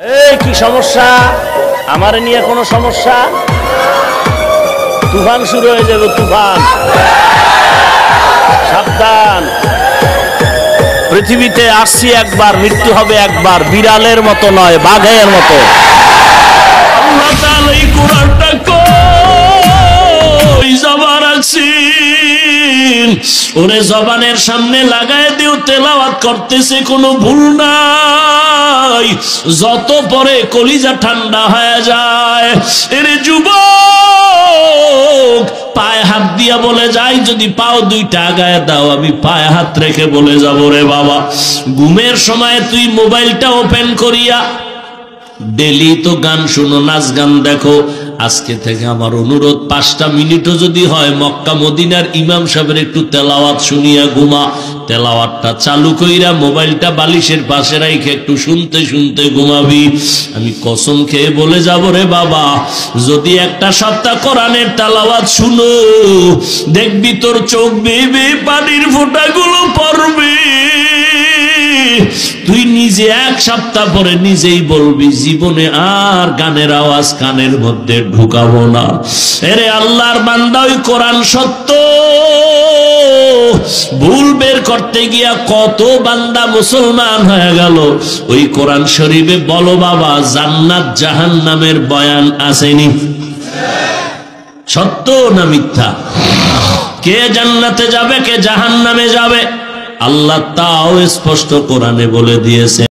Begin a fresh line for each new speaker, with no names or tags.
এই কি সমস্যা? আমার নিয়ে কোনো সমস্যা? তুফান শুরু হয়ে যাবে, তুফান, সাবধান। পৃথিবীতে আসছি একবার, মৃত্যু হবে একবার, বিড়ালের মতো নয়, বাঘের মতো। আল্লাহ তাআলা এই কোরআনটা কই জবান রাখছেন, ওরে জবানের সামনে লাগায় দিও, তেলাওয়াত করতেছে, কোনো ভুল নাই। যত পরে কলিজা ঠান্ডা হয়ে যায়। এরে যুবক, পায়ে হাত দিয়া বলে যাই, যদি পাও দুইটা আগায় দাও, আমি পায়ে হাত রেখে বলে যাব, রে বাবা, ঘুমের সময় তুই মোবাইলটা ওপেন করিয়া ডেলি তো গান শুনো, নাচ গান দেখো। আজকে থেকে আমার অনুরোধ, 5টা মিনিটও যদি হয় মক্কা মদিনার ইমাম সাহেবের একটু তেলাওয়াত শুনিয়া ঘুমা। তেলাওয়াতটা চালু কইরা মোবাইলটা বালিশের পাশে রাইখে একটু শুনতে শুনতে ঘুমাবি। আমি কসম খেয়ে বলে যাব, রে বাবা, যদি একটা সপ্তাহ কোরআনের তেলাওয়াত শুনো, দেখবি তোর চোখ বেয়ে পানির ফোঁটাগুলো পড়বে। তুই নিজে 1 সপ্তাহ পরে নিজেই বলবি, জীবনে আর গানের আওয়াজ কানের মধ্যে ঢুকাবো না। এরে আল্লাহর বান্দা, ওই কোরআন সত্য, ভুল বের করতে গিয়া কত বান্দা মুসলমান হয়ে গেল। ওই কোরআন শরীফে বলো বাবা, জান্নাত জাহান্নামের বয়ান আসেনি? সত্য না মিথ্যা? কে জান্নাতে যাবে, কে জাহান্নামে যাবে, আল্লাহ তাও স্পষ্ট কোরআনে বলে দিয়েছে।